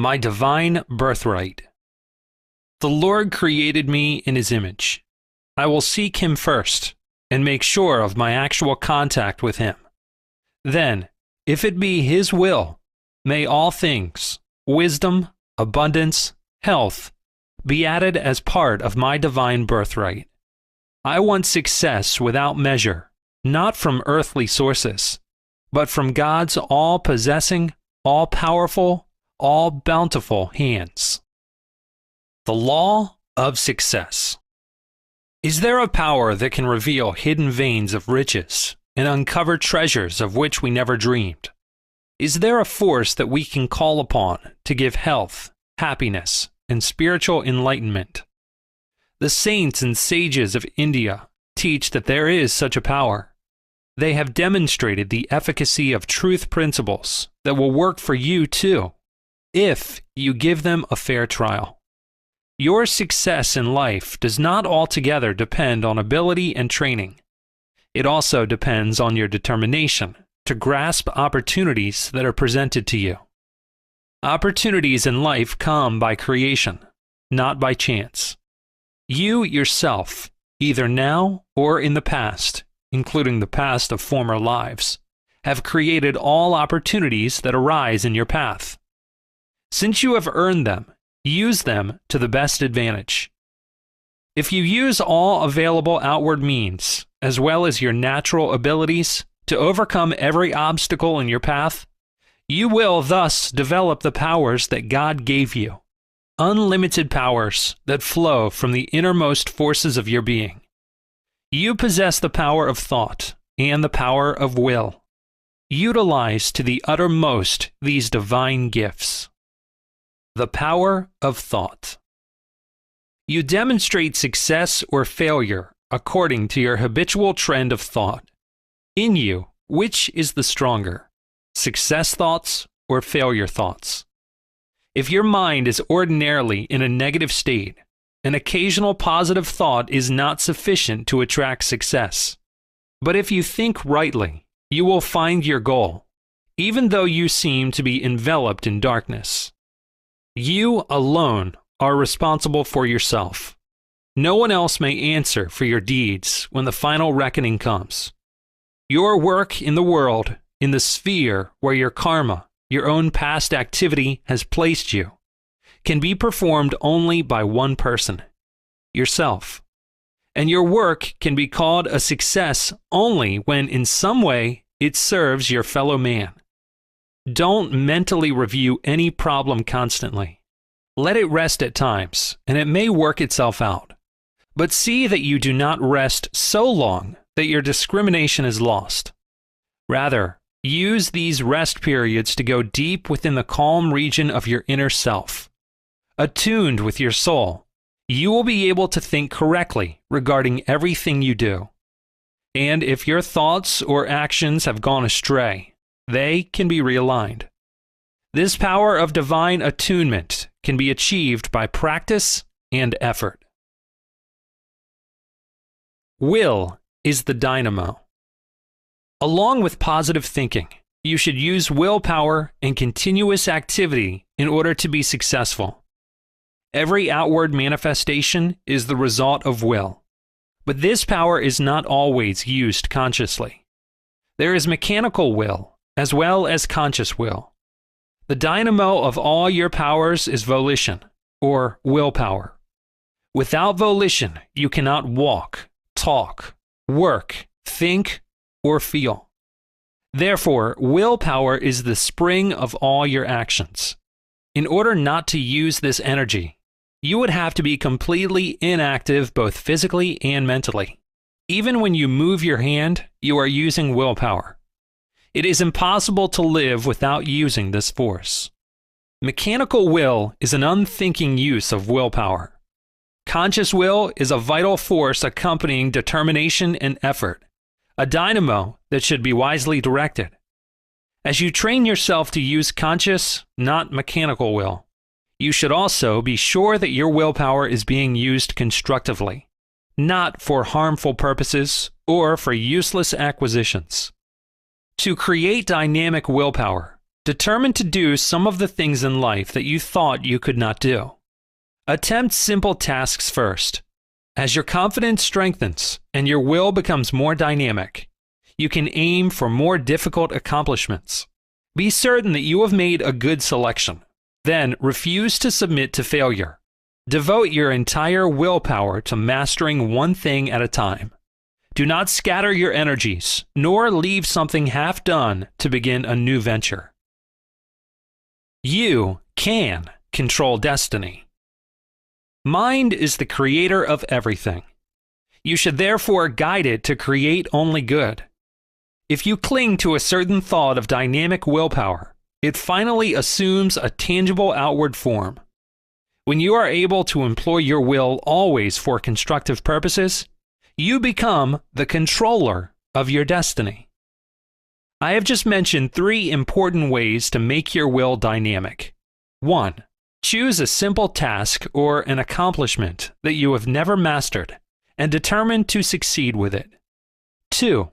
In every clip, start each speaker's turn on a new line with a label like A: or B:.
A: My divine birthright. The Lord created me in His image. I will seek Him first and make sure of my actual contact with Him. Then, if it be His will, may all things, wisdom, abundance, health, be added as part of my divine birthright. I want success without measure, not from earthly sources, but from God's all-possessing, all-powerful, all-bountiful hands. The law of success. Is there a power that can reveal hidden veins of riches and uncover treasures of which we never dreamed? Is there a force that we can call upon to give health, happiness, and spiritual enlightenment? The saints and sages of India teach that there is such a power. They have demonstrated the efficacy of truth principles that will work for you too, if you give them a fair trial. Your success in life does not altogether depend on ability and training. It also depends on your determination to grasp opportunities that are presented to you. Opportunities in life come by creation, not by chance. You yourself, either now or in the past, including the past of former lives, have created all opportunities that arise in your path. Since you have earned them, use them to the best advantage. If you use all available outward means, as well as your natural abilities, to overcome every obstacle in your path, you will thus develop the powers that God gave you, unlimited powers that flow from the innermost forces of your being. You possess the power of thought and the power of will. Utilize to the uttermost these divine gifts. The power of thought. You demonstrate success or failure according to your habitual trend of thought. In you, which is the stronger, success thoughts or failure thoughts? If your mind is ordinarily in a negative state, an occasional positive thought is not sufficient to attract success. But if you think rightly, you will find your goal, even though you seem to be enveloped in darkness. You alone are responsible for yourself. No one else may answer for your deeds when the final reckoning comes. Your work in the world, in the sphere where your karma, your own past activity, has placed you, can be performed only by one person, yourself. And your work can be called a success only when in some way it serves your fellow man. Don't mentally review any problem constantly. Let it rest at times, and it may work itself out. But see that you do not rest so long that your discrimination is lost. Rather, use these rest periods to go deep within the calm region of your inner self. Attuned with your soul, you will be able to think correctly regarding everything you do. And if your thoughts or actions have gone astray, they can be realigned. This power of divine attunement can be achieved by practice and effort. Will is the dynamo. Along with positive thinking, you should use willpower and continuous activity in order to be successful. Every outward manifestation is the result of will, but this power is not always used consciously. There is mechanical will as well as conscious will. The dynamo of all your powers is volition, or willpower. Without volition, you cannot walk, talk, work, think, or feel. Therefore, willpower is the spring of all your actions. In order not to use this energy, you would have to be completely inactive both physically and mentally. Even when you move your hand, you are using willpower. It is impossible to live without using this force. Mechanical will is an unthinking use of willpower. Conscious will is a vital force accompanying determination and effort, a dynamo that should be wisely directed. As you train yourself to use conscious, not mechanical will, you should also be sure that your willpower is being used constructively, not for harmful purposes or for useless acquisitions. To create dynamic willpower, Determine to do some of the things in life that you thought you could not do. Attempt simple tasks first. As your confidence strengthens and your will becomes more dynamic, you can aim for more difficult accomplishments. Be certain that you have made a good selection. Then refuse to submit to failure. Devote your entire willpower to mastering one thing at a time. Do not scatter your energies, nor leave something half done to begin a new venture. You can control destiny. Mind is the creator of everything. You should therefore guide it to create only good. If you cling to a certain thought of dynamic willpower, it finally assumes a tangible outward form. When you are able to employ your will always for constructive purposes, you become the controller of your destiny. I have just mentioned 3 important ways to make your will dynamic. 1. Choose a simple task or an accomplishment that you have never mastered and determine to succeed with it. 2.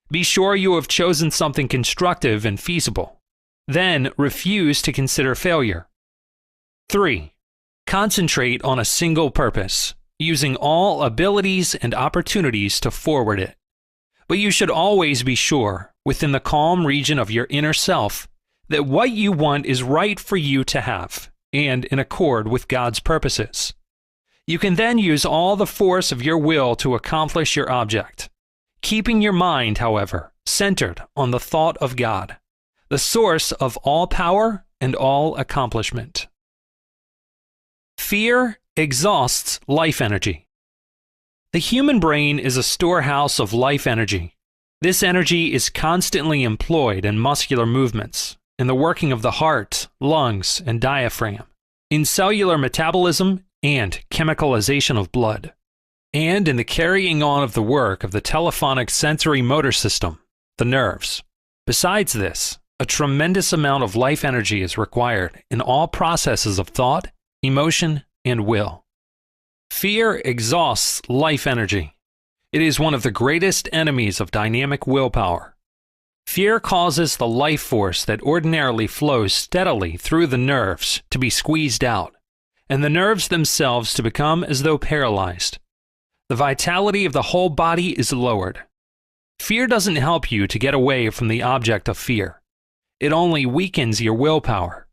A: Be sure you have chosen something constructive and feasible. Then refuse to consider failure. 3. Concentrate on a single purpose, using all abilities and opportunities to forward it. But you should always be sure, within the calm region of your inner self, that what you want is right for you to have, and in accord with God's purposes. You can then use all the force of your will to accomplish your object, keeping your mind, however, centered on the thought of God, the source of all power and all accomplishment. Fear exhausts life energy. The human brain is a storehouse of life energy. This energy is constantly employed in muscular movements, in the working of the heart, lungs, and diaphragm, in cellular metabolism and chemicalization of blood, and in the carrying on of the work of the telephonic sensory motor system, the nerves. Besides this, a tremendous amount of life energy is required in all processes of thought, emotion, and will. Fear exhausts life energy. It is one of the greatest enemies of dynamic willpower. Fear causes the life force that ordinarily flows steadily through the nerves to be squeezed out, and the nerves themselves to become as though paralyzed. The vitality of the whole body is lowered. Fear doesn't help you to get away from the object of fear. It only weakens your willpower.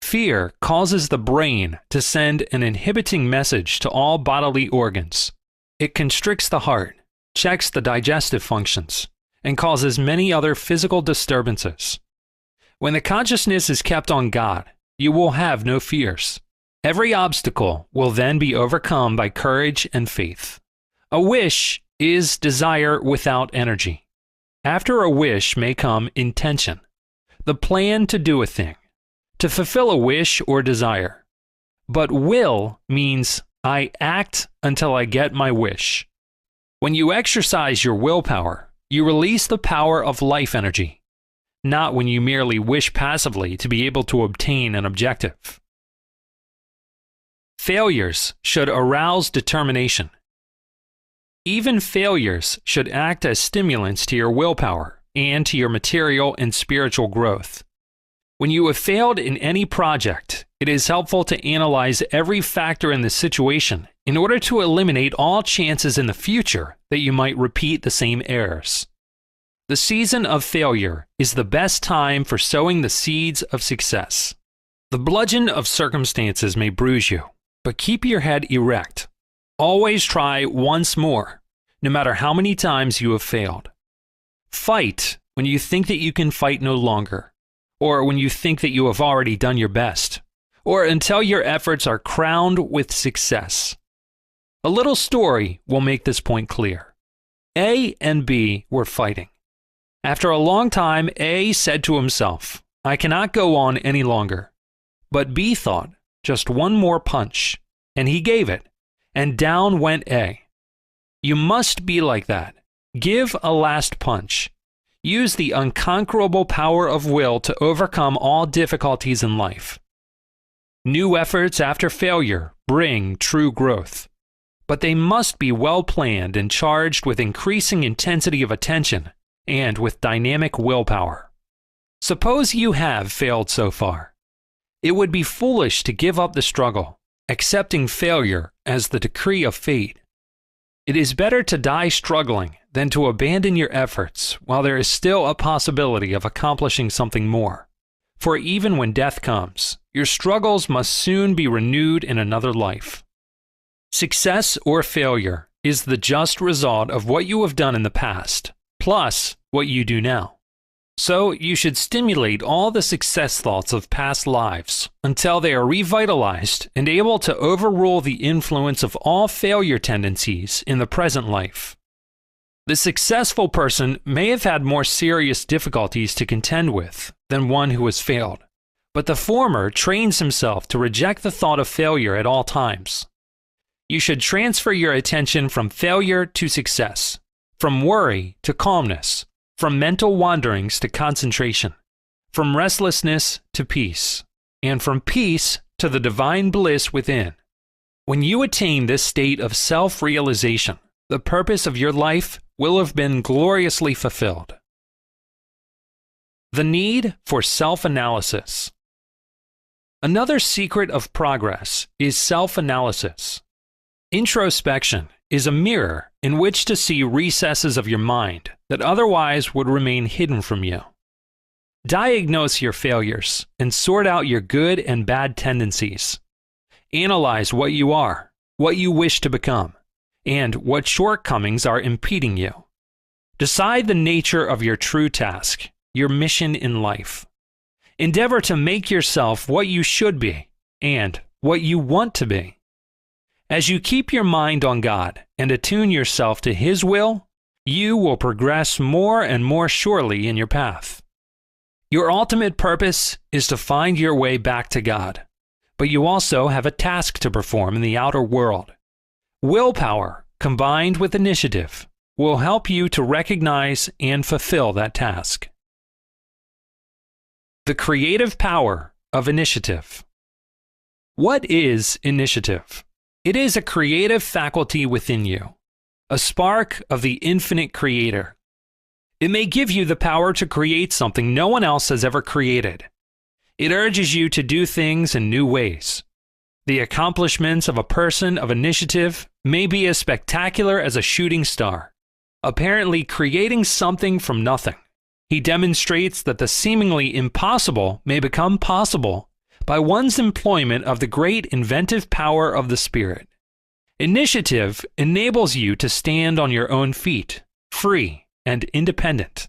A: Fear causes the brain to send an inhibiting message to all bodily organs. It constricts the heart, checks the digestive functions, and causes many other physical disturbances. When the consciousness is kept on God, you will have no fears. Every obstacle will then be overcome by courage and faith. A wish is desire without energy. After a wish may come intention, the plan to do a thing, to fulfill a wish or desire. But will means I act until I get my wish. When you exercise your willpower, you release the power of life energy, not when you merely wish passively to be able to obtain an objective. Failures should arouse determination. Even failures should act as stimulants to your willpower and to your material and spiritual growth. When you have failed in any project, it is helpful to analyze every factor in the situation in order to eliminate all chances in the future that you might repeat the same errors. The season of failure is the best time for sowing the seeds of success. The bludgeon of circumstances may bruise you, but keep your head erect. Always try once more, no matter how many times you have failed. Fight when you think that you can fight no longer, or when you think that you have already done your best, or until your efforts are crowned with success. A little story will make this point clear. A and B were fighting. After a long time, A said to himself, "I cannot go on any longer." But B thought, "Just one more punch," and he gave it, and down went A. You must be like that. Give a last punch. Use the unconquerable power of will to overcome all difficulties in life. New efforts after failure bring true growth, but they must be well planned and charged with increasing intensity of attention and with dynamic willpower. Suppose you have failed so far. It would be foolish to give up the struggle, accepting failure as the decree of fate. It is better to die struggling than to abandon your efforts while there is still a possibility of accomplishing something more. For even when death comes, your struggles must soon be renewed in another life. Success or failure is the just result of what you have done in the past, plus what you do now. So you should stimulate all the success thoughts of past lives until they are revitalized and able to overrule the influence of all failure tendencies in the present life. The successful person may have had more serious difficulties to contend with than one who has failed, but the former trains himself to reject the thought of failure at all times. You should transfer your attention from failure to success, from worry to calmness, from mental wanderings to concentration, from restlessness to peace, and from peace to the divine bliss within. When you attain this state of self-realization, the purpose of your life will have been gloriously fulfilled. The need for self-analysis. Another secret of progress is self-analysis. Introspection is a mirror in which to see recesses of your mind that otherwise would remain hidden from you. Diagnose your failures and sort out your good and bad tendencies. Analyze what you are, what you wish to become, and what shortcomings are impeding you. Decide the nature of your true task, your mission in life. Endeavor to make yourself what you should be and what you want to be. As you keep your mind on God and attune yourself to His will, you will progress more and more surely in your path. Your ultimate purpose is to find your way back to God, but you also have a task to perform in the outer world. Willpower, combined with initiative, will help you to recognize and fulfill that task. The creative power of initiative. What is initiative? It is a creative faculty within you, a spark of the infinite creator. It may give you the power to create something no one else has ever created. It urges you to do things in new ways. The accomplishments of a person of initiative may be as spectacular as a shooting star, apparently creating something from nothing. He demonstrates that the seemingly impossible may become possible by one's employment of the great inventive power of the Spirit. Initiative enables you to stand on your own feet, free and independent.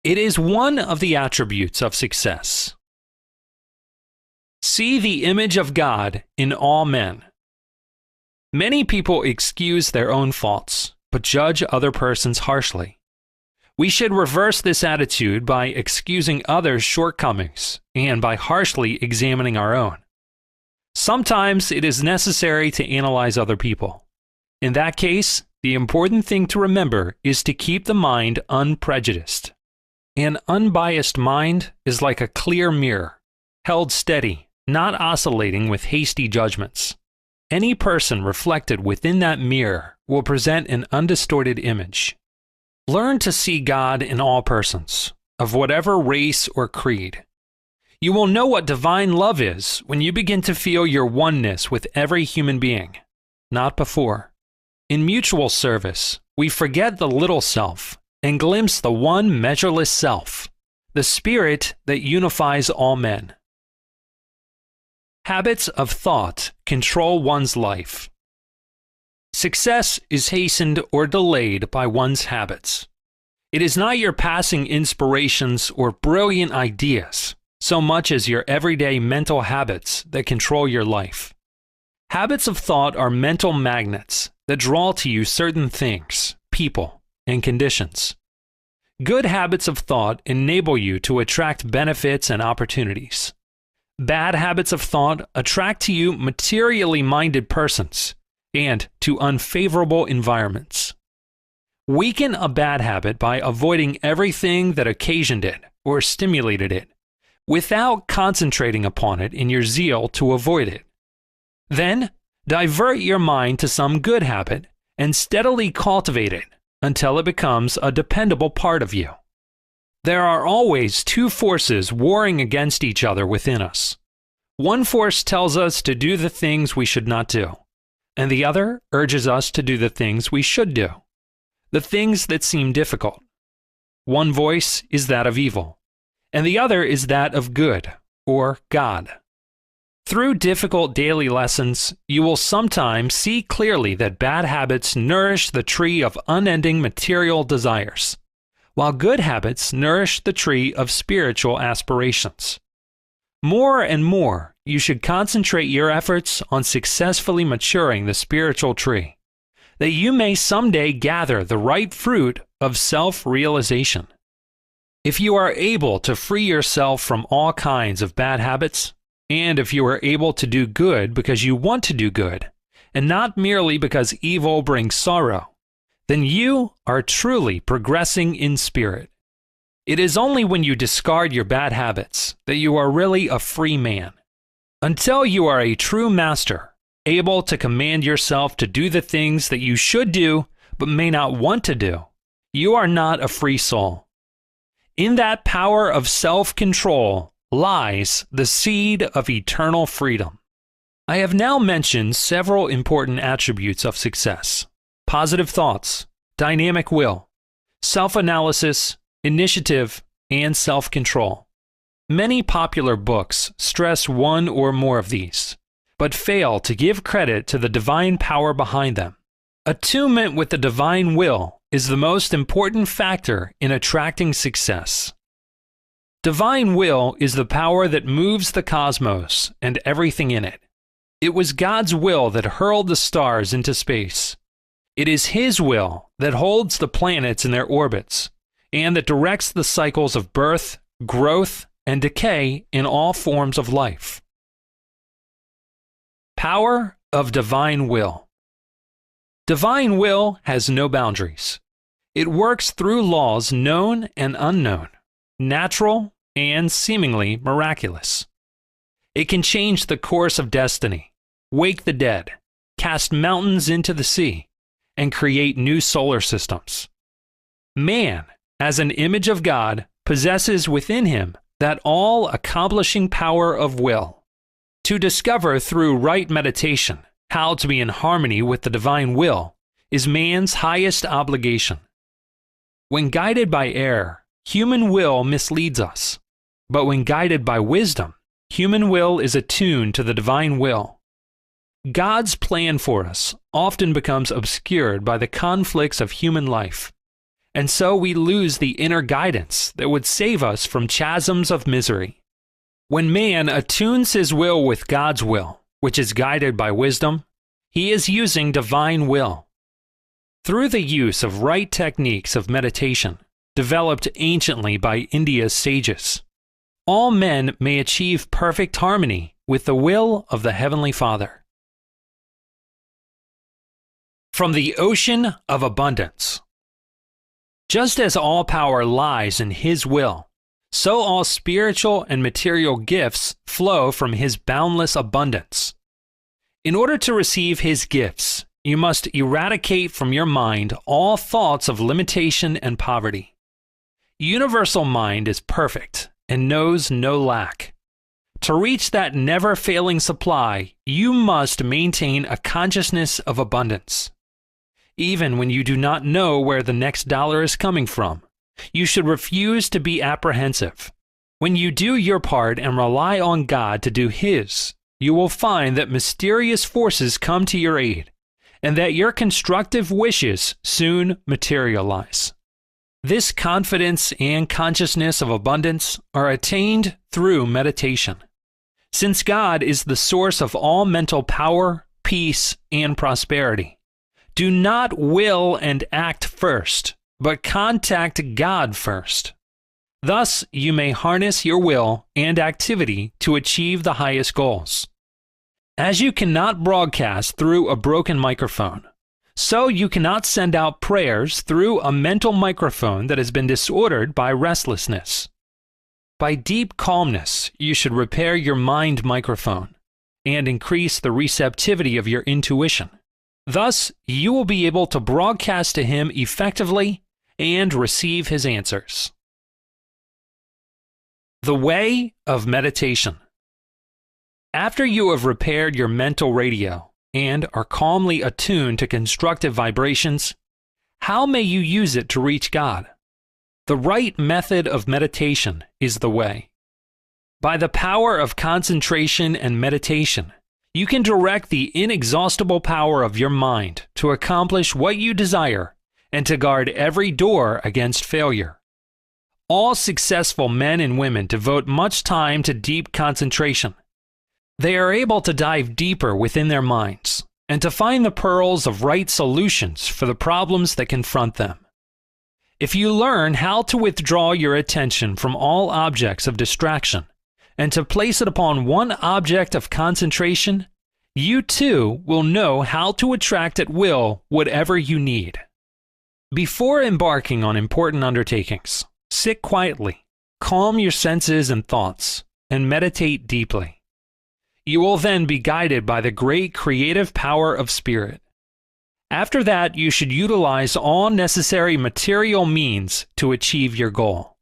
A: It is one of the attributes of success. See the image of God in all men. Many people excuse their own faults, but judge other persons harshly. We should reverse this attitude by excusing others' shortcomings and by harshly examining our own. Sometimes it is necessary to analyze other people. In that case, the important thing to remember is to keep the mind unprejudiced. An unbiased mind is like a clear mirror, held steady, not oscillating with hasty judgments. Any person reflected within that mirror will present an undistorted image. Learn to see God in all persons, of whatever race or creed. You will know what divine love is when you begin to feel your oneness with every human being, not before. In mutual service, we forget the little self and glimpse the one measureless self, the spirit that unifies all men. Habits of thought control one's life. Success is hastened or delayed by one's habits. It is not your passing inspirations or brilliant ideas, so much as your everyday mental habits that control your life. Habits of thought are mental magnets that draw to you certain things, people, and conditions. Good habits of thought enable you to attract benefits and opportunities. Bad habits of thought attract to you materially minded persons and to unfavorable environments. Weaken a bad habit by avoiding everything that occasioned it or stimulated it, without concentrating upon it in your zeal to avoid it. Then, divert your mind to some good habit and steadily cultivate it until it becomes a dependable part of you. There are always two forces warring against each other within us. One force tells us to do the things we should not do, and the other urges us to do the things we should do, the things that seem difficult. One voice is that of evil, and the other is that of good, or God. Through difficult daily lessons, you will sometimes see clearly that bad habits nourish the tree of unending material desires, while good habits nourish the tree of spiritual aspirations. More and more, you should concentrate your efforts on successfully maturing the spiritual tree, that you may someday gather the ripe fruit of self-realization. If you are able to free yourself from all kinds of bad habits, and if you are able to do good because you want to do good, and not merely because evil brings sorrow, then you are truly progressing in spirit. It is only when you discard your bad habits that you are really a free man. Until you are a true master, able to command yourself to do the things that you should do but may not want to do, you are not a free soul. In that power of self-control lies the seed of eternal freedom. I have now mentioned several important attributes of success: positive thoughts, dynamic will, self-analysis, initiative, and self-control. Many popular books stress one or more of these, but fail to give credit to the divine power behind them. Attunement with the divine will is the most important factor in attracting success. Divine will is the power that moves the cosmos and everything in it. It was God's will that hurled the stars into space. It is His will that holds the planets in their orbits, and that directs the cycles of birth, growth, and decay in all forms of life. Power of divine will. Divine will has no boundaries. It works through laws known and unknown, natural and seemingly miraculous. It can change the course of destiny, wake the dead, cast mountains into the sea, and create new solar systems. Man, as an image of God, possesses within him that all-accomplishing power of will. To discover through right meditation how to be in harmony with the divine will is man's highest obligation. When guided by error, human will misleads us. But when guided by wisdom, human will is attuned to the divine will. God's plan for us often becomes obscured by the conflicts of human life, and so we lose the inner guidance that would save us from chasms of misery. When man attunes his will with God's will, which is guided by wisdom, he is using divine will. Through the use of right techniques of meditation, developed anciently by India's sages, all men may achieve perfect harmony with the will of the Heavenly Father. From the ocean of abundance. Just as all power lies in His will, so all spiritual and material gifts flow from His boundless abundance. In order to receive His gifts, you must eradicate from your mind all thoughts of limitation and poverty. Universal mind is perfect and knows no lack. To reach that never-failing supply, you must maintain a consciousness of abundance. Even when you do not know where the next dollar is coming from, you should refuse to be apprehensive. When you do your part and rely on God to do His, you will find that mysterious forces come to your aid, and that your constructive wishes soon materialize. This confidence and consciousness of abundance are attained through meditation. Since God is the source of all mental power, peace, and prosperity, do not will and act first, but contact God first. Thus, you may harness your will and activity to achieve the highest goals. As you cannot broadcast through a broken microphone, so you cannot send out prayers through a mental microphone that has been disordered by restlessness. By deep calmness, you should repair your mind microphone and increase the receptivity of your intuition. Thus, you will be able to broadcast to Him effectively and receive His answers. The way of meditation. After you have repaired your mental radio and are calmly attuned to constructive vibrations, how may you use it to reach God? The right method of meditation is the way. By the power of concentration and meditation, you can direct the inexhaustible power of your mind to accomplish what you desire and to guard every door against failure. All successful men and women devote much time to deep concentration. They are able to dive deeper within their minds and to find the pearls of right solutions for the problems that confront them. If you learn how to withdraw your attention from all objects of distraction and to place it upon one object of concentration, you too will know how to attract at will whatever you need. Before embarking on important undertakings, sit quietly, calm your senses and thoughts, and meditate deeply. You will then be guided by the great creative power of spirit. After that, you should utilize all necessary material means to achieve your goal.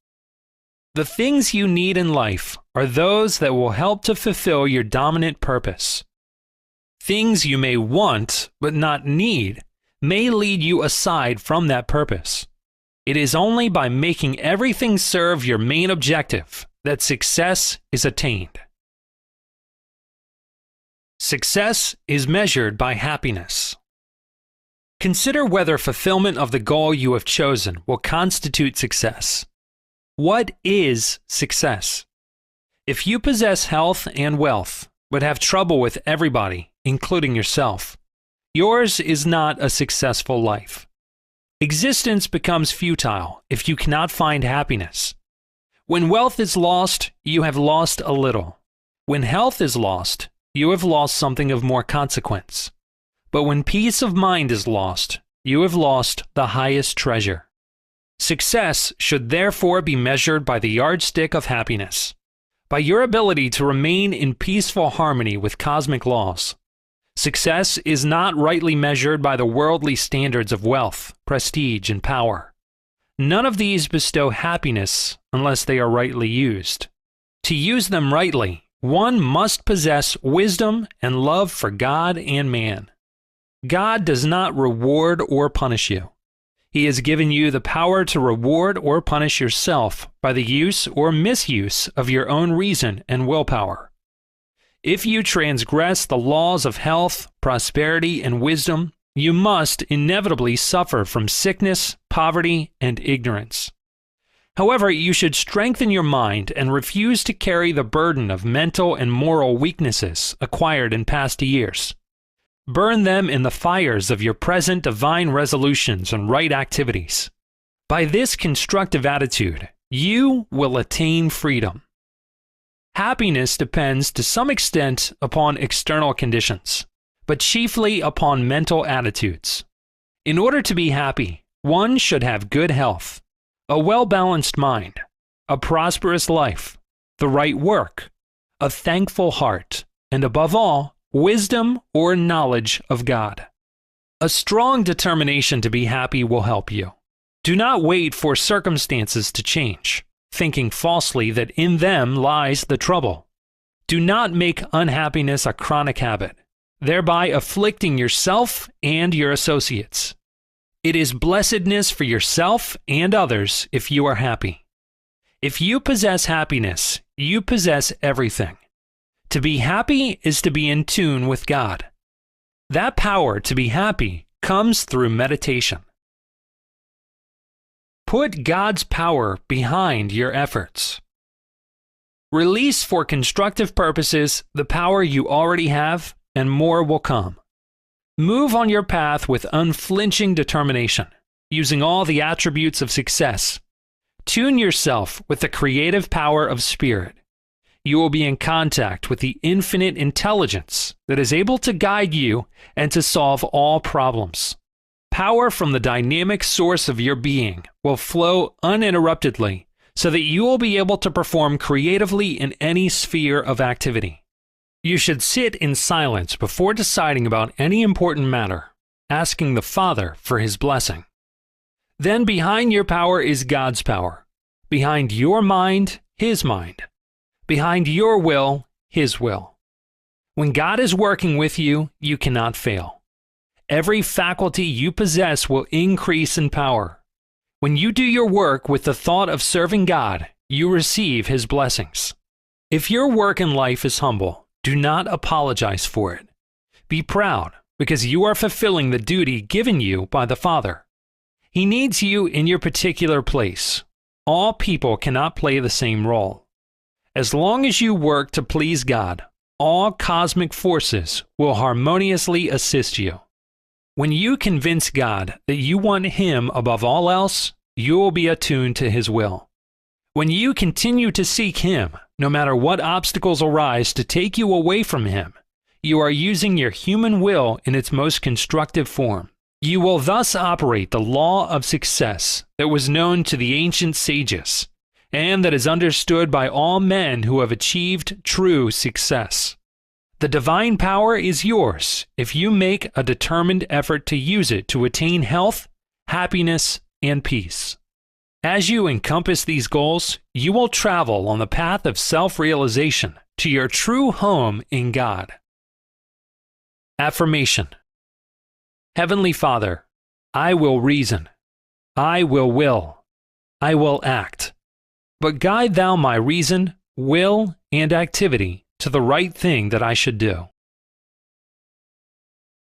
A: The things you need in life are those that will help to fulfill your dominant purpose. Things you may want but not need may lead you aside from that purpose. It is only by making everything serve your main objective that success is attained. Success is measured by happiness. Consider whether fulfillment of the goal you have chosen will constitute success. What is success? If you possess health and wealth, but have trouble with everybody, including yourself, yours is not a successful life. Existence becomes futile if you cannot find happiness. When wealth is lost, you have lost a little. When health is lost, you have lost something of more consequence. But when peace of mind is lost, you have lost the highest treasure. Success should therefore be measured by the yardstick of happiness, by your ability to remain in peaceful harmony with cosmic laws. Success is not rightly measured by the worldly standards of wealth, prestige, and power. None of these bestow happiness unless they are rightly used. To use them rightly, one must possess wisdom and love for God and man. God does not reward or punish you. He has given you the power to reward or punish yourself by the use or misuse of your own reason and willpower. If you transgress the laws of health, prosperity, and wisdom, you must inevitably suffer from sickness, poverty, and ignorance. However, you should strengthen your mind and refuse to carry the burden of mental and moral weaknesses acquired in past years. Burn them in the fires of your present divine resolutions and right activities. By this constructive attitude, you will attain freedom. Happiness depends to some extent upon external conditions, but chiefly upon mental attitudes. In order to be happy, one should have good health, a well-balanced mind, a prosperous life, the right work, a thankful heart, and above all, wisdom or knowledge of God. A strong determination to be happy will help you. Do not wait for circumstances to change, thinking falsely that in them lies the trouble. Do not make unhappiness a chronic habit, thereby afflicting yourself and your associates. It is blessedness for yourself and others if you are happy. If you possess happiness, you possess everything. To be happy is to be in tune with God. That power to be happy comes through meditation. Put God's power behind your efforts. Release for constructive purposes the power you already have, and more will come. Move on your path with unflinching determination, using all the attributes of success. Tune yourself with the creative power of spirit. You will be in contact with the infinite intelligence that is able to guide you and to solve all problems. Power from the dynamic source of your being will flow uninterruptedly so that you will be able to perform creatively in any sphere of activity. You should sit in silence before deciding about any important matter, asking the Father for His blessing. Then behind your power is God's power. Behind your mind, His mind. Behind your will, His will. When God is working with you, you cannot fail. Every faculty you possess will increase in power. When you do your work with the thought of serving God, you receive His blessings. If your work in life is humble, do not apologize for it. Be proud, because you are fulfilling the duty given you by the Father. He needs you in your particular place. All people cannot play the same role. As long as you work to please God, all cosmic forces will harmoniously assist you. When you convince God that you want Him above all else, you will be attuned to His will. When you continue to seek Him, no matter what obstacles arise to take you away from Him, you are using your human will in its most constructive form. You will thus operate the law of success that was known to the ancient sages, and that is understood by all men who have achieved true success. The divine power is yours if you make a determined effort to use it to attain health, happiness, and peace. As you encompass these goals, you will travel on the path of self-realization to your true home in God. Affirmation. Heavenly Father, I will reason. I will. I will act. But guide Thou my reason, will, and activity to the right thing that I should do.